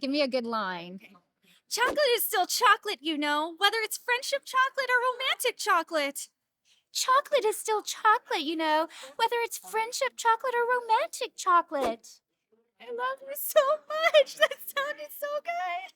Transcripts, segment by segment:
Give me a good line. Chocolate is still chocolate, you know, whether it's friendship chocolate or romantic chocolate. Chocolate is still chocolate, you know, whether it's friendship chocolate or romantic chocolate. I love you so much. That sounded so good.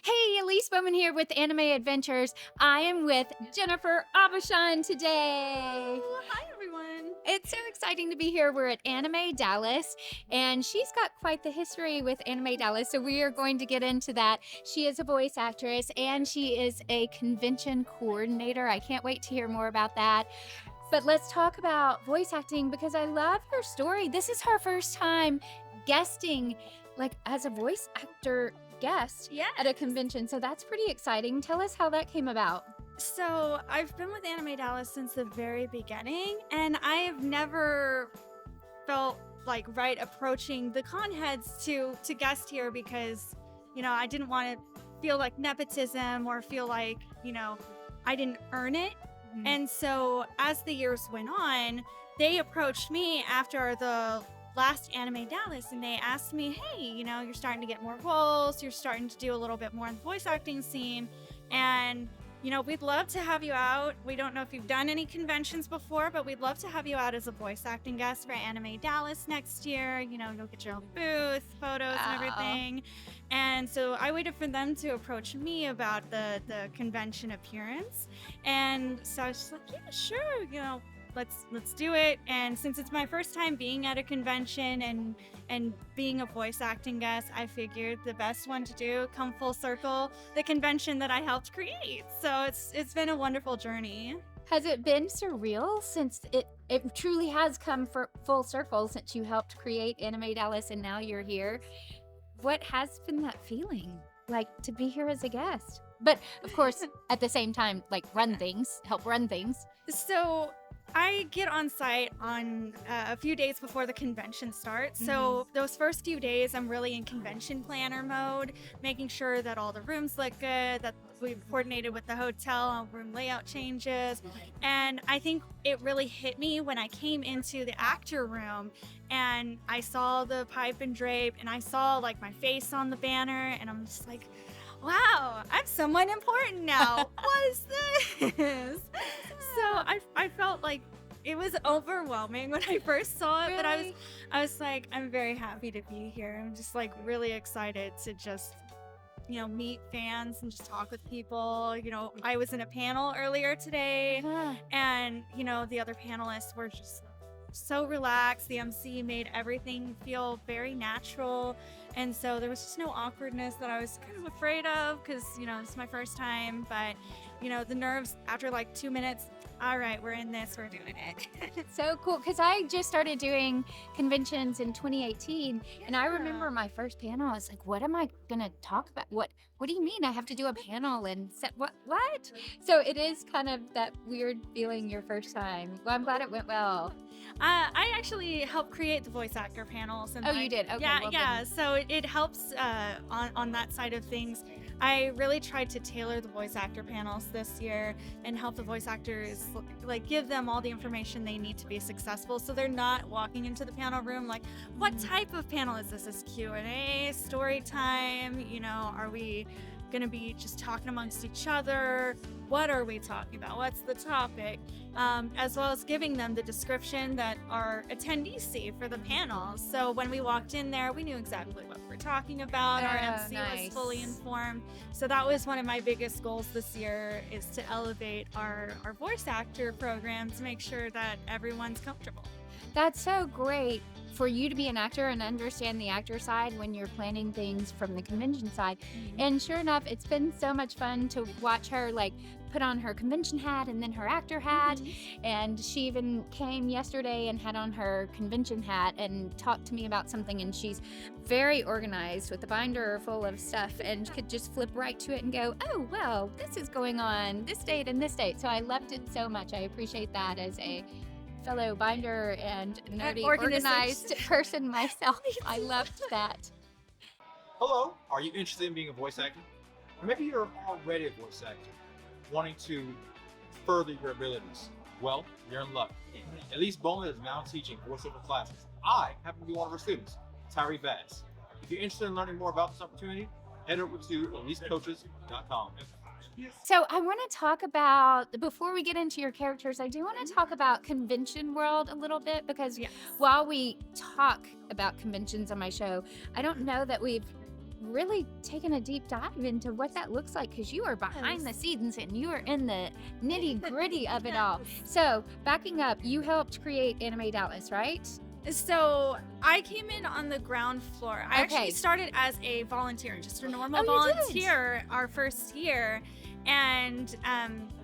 Hey, Elise Baughman here with Anime Adventures. I am with Jennifer AuBuchon today. Oh, hi, everyone. It's so exciting to be here. We're at Anime Dallas, and she's got quite the history with Anime Dallas, so we are going to get into that. She is a voice actress, and she is a convention coordinator. I can't wait to hear more about that. But let's talk about voice acting because I love her story. This is her first time guesting, like as a voice actor guest at a convention. So that's pretty exciting. Tell us how that came about. So I've been with Anime Dallas since the very beginning, and I have never felt like right approaching the con heads to guest here because, you know, I didn't want to feel like nepotism or feel like, you know, I didn't earn it. Mm-hmm. And so as the years went on, they approached me after the last Anime Dallas and they asked me, hey, you know, you're starting to get more roles, you're starting to do a little bit more in the voice acting scene, and you know, we'd love to have you out. We don't know if you've done any conventions before, but we'd love to have you out as a voice acting guest for Anime Dallas next year. You know, you'll get your own booth, photos, and everything. And so I waited for them to approach me about the convention appearance. And so I was just like, yeah, sure, you know, let's do it. And since it's my first time being at a convention and being a voice acting guest, I figured the best one to do, come full circle, the convention that I helped create. So it's been a wonderful journey. Has it been surreal since it truly has come for full circle since you helped create Anime Dallas and now you're here? What has been that feeling like to be here as a guest? But of course, at the same time, like help run things. So I get on site on a few days before the convention starts. So those first few days, I'm really in convention planner mode, making sure that all the rooms look good, that we've coordinated with the hotel on room layout changes. And I think it really hit me when I came into the actor room and I saw the pipe and drape and I saw like my face on the banner and I'm just like, wow, I'm someone important now. What is this? So I felt like it was overwhelming when I first saw it, Really? but I was like, I'm very happy to be here. I'm just like really excited to just, you know, meet fans and just talk with people. You know, I was in a panel earlier today and, you know, the other panelists were just so relaxed. The MC made everything feel very natural. And so there was just no awkwardness that I was kind of afraid of because, you know, it's my first time. But, you know, the nerves after like 2 minutes, all right, we're in this, we're doing it. So cool, because I just started doing conventions in 2018, and I remember my first panel, I was like, what am I going to talk about? What do you mean I have to do a panel and set what? So it is kind of that weird feeling your first time. Well, I'm glad it went well. I actually helped create the voice actor panels. And you did? Okay. Yeah, well, yeah. So it helps on that side of things. I really tried to tailor the voice actor panels this year and help the voice actors like give them all the information they need to be successful, so they're not walking into the panel room like, what type of panel is this? Is Q&A, story time? You know, are we gonna be just talking amongst each other? What are we talking about? What's the topic? As well as giving them the description that our attendees see for the panel. So when we walked in there, we knew exactly what we're talking about. Our MC was fully informed. So that was one of my biggest goals this year, is to elevate our voice actor program to make sure that everyone's comfortable. That's so great for you to be an actor and understand the actor side when you're planning things from the convention side. And sure enough, it's been so much fun to watch her like put on her convention hat and then her actor hat. And she even came yesterday and had on her convention hat and talked to me about something, and she's very organized with a binder full of stuff and could just flip right to it and go, oh, well, this is going on this date and this date. So I loved it so much. I appreciate that as a fellow binder and nerdy organized person myself. I loved that. Hello, are you interested in being a voice actor? Or maybe you're already a voice actor. wanting to further your abilities? Well, you're in luck. Elise Baughman is now teaching voiceover classes. I happen to be one of her students, Tyree Bass. If you're interested in learning more about this opportunity, head over to elisecoaches.com. So I want to talk about, before we get into your characters, I do want to talk about convention world a little bit, because Yes. while we talk about conventions on my show, I don't know that we've really taken a deep dive into what that looks like, because you are behind the scenes and you are in the nitty gritty of it all. So backing up, you helped create Anime Dallas, right? So I came in on the ground floor. I Okay. actually started as a volunteer, just a normal Oh, you volunteer our first year. And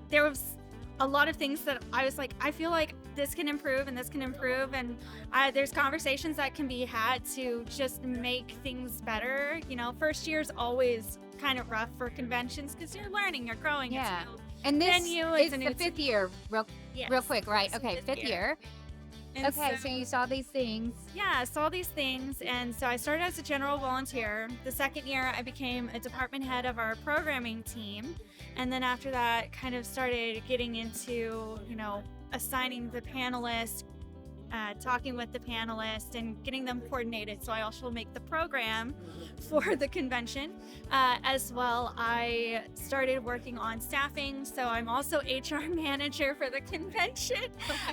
there was a lot of things that I was like, I feel like this can improve and this can improve. And there's conversations that can be had to just make things better. You know, first year is always kind of rough for conventions because you're learning, you're growing. Yeah. It's a new And this venue, is it's a the new fifth year, real Yes. quick, right? It's the Okay, fifth fifth year. And Okay, so you saw these things. Yeah, I saw these things, and so I started as a general volunteer. The second year, I became a department head of our programming team, and then after that, kind of started getting into, you know, assigning the panelists, talking with the panelists, and getting them coordinated. So I also make the program for the convention. As well, I started working on staffing, so I'm also HR manager for the convention.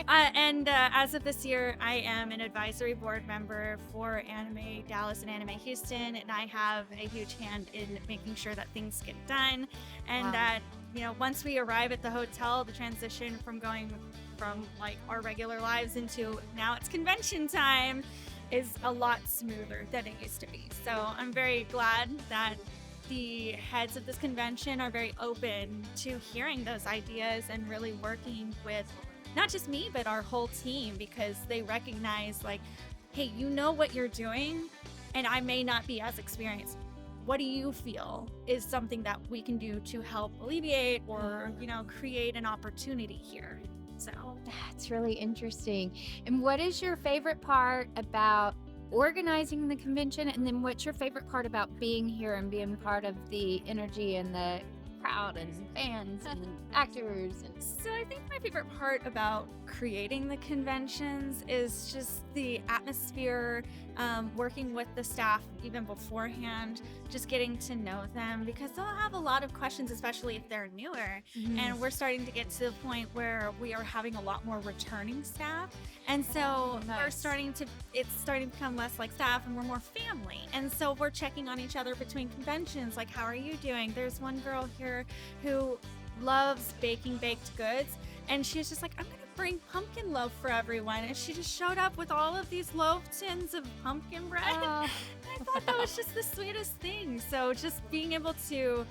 And as of this year, I am an advisory board member for Anime Dallas and Anime Houston, and I have a huge hand in making sure that things get done, and Wow. that, you know, once we arrive at the hotel, the transition from going from like our regular lives into now it's convention time is a lot smoother than it used to be. So I'm very glad that the heads of this convention are very open to hearing those ideas and really working with not just me, but our whole team, because they recognize, like, hey, you know what you're doing, and I may not be as experienced. What do you feel is something that we can do to help alleviate or, you know, create an opportunity here? So That's really interesting. And what is your favorite part about organizing the convention? And then what's your favorite part about being here and being part of the energy and the crowd and fans and actors? And So I think my favorite part about creating the conventions is just the atmosphere, working with the staff even beforehand, just getting to know them, because they'll have a lot of questions, especially if they're newer. And we're starting to get to the point where we are having a lot more returning staff. And so nice. it's starting to become less like staff and we're more family. And so we're checking on each other between conventions, like, how are you doing? There's one girl here who loves baking baked goods, and she's just like, I'm gonna bring pumpkin loaf for everyone, and she just showed up with all of these loaf tins of pumpkin bread. Oh, I thought that was just the sweetest thing. So just being able to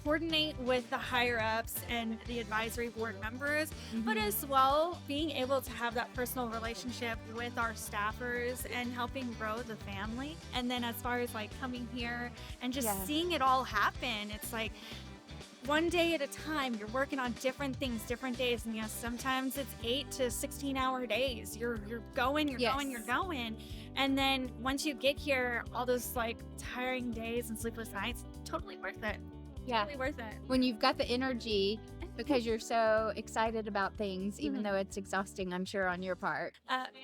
coordinate with the higher ups and the advisory board members, but as well being able to have that personal relationship with our staffers and helping grow the family. And then as far as like coming here and just seeing it all happen, it's like one day at a time. You're working on different things, different days, and yes, sometimes it's 8 to 16-hour days. You're going, you're going, and then once you get here, all those like tiring days and sleepless nights, totally worth it. yeah. Totally worth it. When you've got the energy because you're so excited about things, even though it's exhausting, I'm sure, on your part.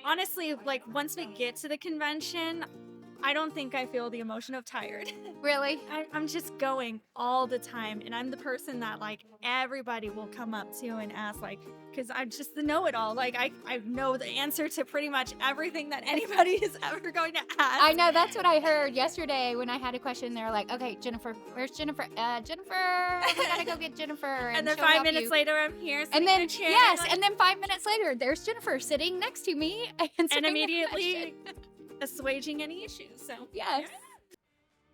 Honestly, like once we get to the convention, I don't think I feel the emotion of tired. Really? I'm just going all the time, and I'm the person that like everybody will come up to and ask, like, because I'm just the know-it-all. Like I know the answer to pretty much everything that anybody is ever going to ask. I know, that's what I heard yesterday when I had a question. They were like, okay, Jennifer, where's Jennifer? Jennifer, we gotta go get Jennifer. And then she'll 5 help minutes you. later, I'm here. And sitting then, in a chair, yes, like, and then 5 minutes later, there's Jennifer sitting next to me. and immediately assuaging any issues. So Yes.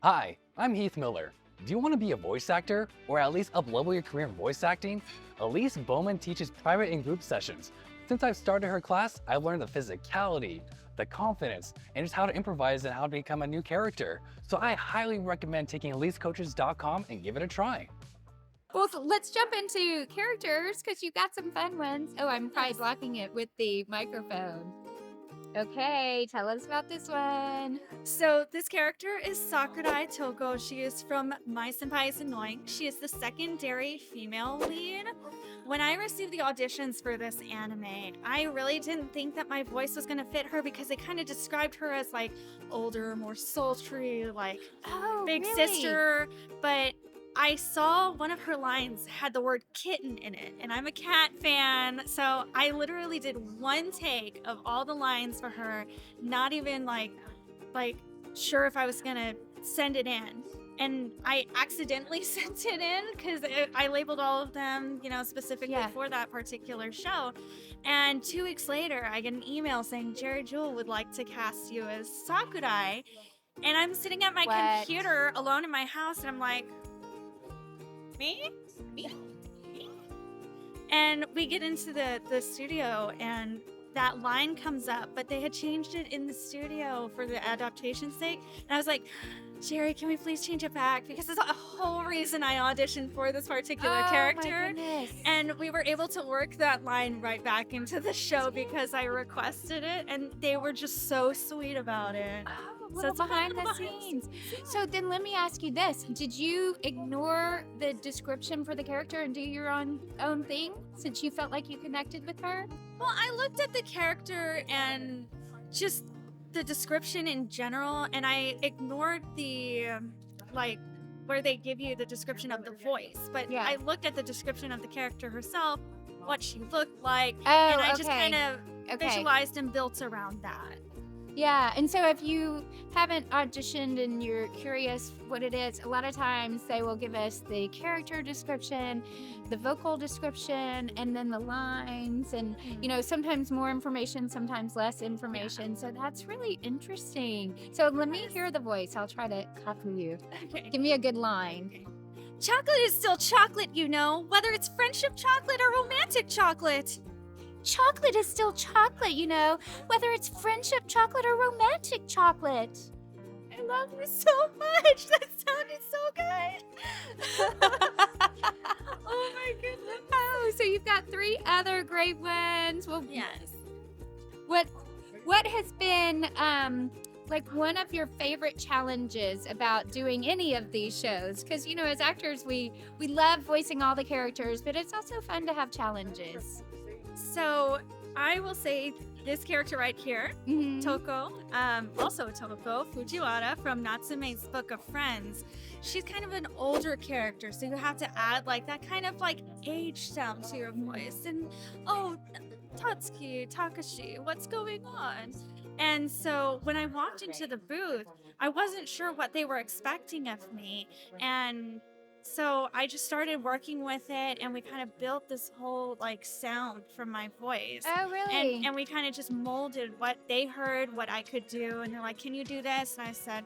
Hi, I'm Heath Miller. Do you want to be a voice actor or at least up-level your career in voice acting? Elise Baughman teaches private and group sessions. Since I've started her class, I've learned the physicality, the confidence, and just how to improvise and how to become a new character. So I highly recommend taking elisecoaches.com and give it a try. Well, so let's jump into characters because you got some fun ones. Oh, I'm probably blocking it with the microphone. Okay, tell us about this one. So this character is Sakurai Toko. She is from My Senpai Is Annoying. She is the secondary female lead. When I received the auditions for this anime, I really didn't think that my voice was going to fit her because they kind of described her as like older, more sultry, like big really? sister. But I saw one of her lines had the word kitten in it, and I'm a cat fan, so I literally did one take of all the lines for her, not even like sure if I was gonna send it in. And I accidentally sent it in because I labeled all of them, specifically for that particular show. And 2 weeks later, I get an email saying Jerry Jewell would like to cast you as Sakurai. And I'm sitting at my computer alone in my house, and I'm like, me? And we get into the studio, and that line comes up, but they had changed it in the studio for the adaptation's sake. And I was like, Jerry, can we please change it back? Because there's a whole reason I auditioned for this particular character. And we were able to work that line right back into the show because I requested it, and they were just so sweet about it. So it's behind the scenes. So then let me ask you this. Did you ignore the description for the character and do your own thing since you felt like you connected with her? Well, I looked at the character and just the description in general, and I ignored the where they give you the description of the voice. But I looked at the description of the character herself, what she looked like, and I just kind of visualized and built around that. Yeah, and so if you haven't auditioned and you're curious what it is, a lot of times they will give us the character description, the vocal description, and then the lines, and sometimes more information, sometimes less information. So that's really interesting. So let me hear the voice. I'll try to copy you. Okay. Give me a good line. Chocolate is still chocolate, whether it's friendship chocolate or romantic chocolate. Chocolate is still chocolate, whether it's friendship chocolate or romantic chocolate. I love you so much. That sounded so good. Oh my goodness. Oh, so you've got 3 other great ones. Well, yes. What has been one of your favorite challenges about doing any of these shows? Because as actors, we love voicing all the characters, but it's also fun to have challenges. So I will say this character right here, Toko, also Toko Fujiwara from Natsume's Book of Friends. She's kind of an older character, so you have to add that kind of age sound to your voice. And Tatsuki, Takashi, what's going on? And so when I walked into the booth, I wasn't sure what they were expecting of me. And so I just started working with it, and we kind of built this whole sound from my voice. Oh, really? And we kind of just molded what they heard, what I could do. And they're like, can you do this? And I said,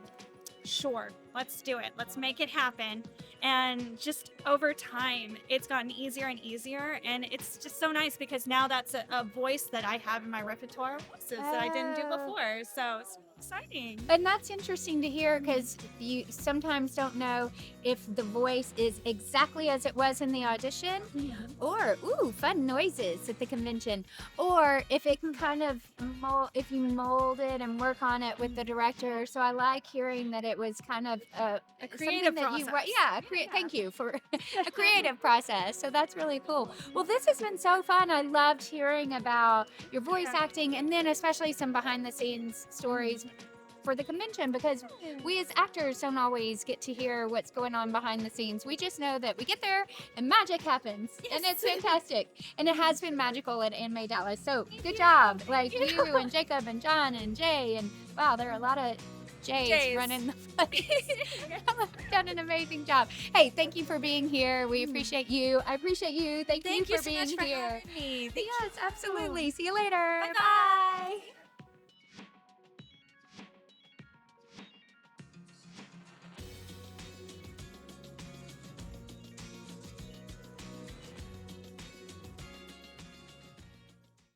sure, let's do it. Let's make it happen. And just over time, it's gotten easier and easier. And it's just so nice because now that's a voice that I have in my repertoire of voices that I didn't do before. So it's exciting. And that's interesting to hear because you sometimes don't know if the voice is exactly as it was in the audition or, fun noises at the convention, or if it can kind of if you mold it and work on it with the director. So I like hearing that it was kind of a creative process. Thank you for a creative process. So that's really cool. Well, this has been so fun. I loved hearing about your voice acting, and then especially some behind the scenes stories for the convention, because we as actors don't always get to hear what's going on behind the scenes. We just know that we get there and magic happens. And it's fantastic. And it has been magical at Anime Dallas. So good job. You and Jacob and John and Jay, and wow, there are a lot of Jay's running the place. Done an amazing job. Hey, thank you for being here. We appreciate you. I appreciate you. Thank you for being here. Having me. Yes, absolutely. See you later. Bye-bye.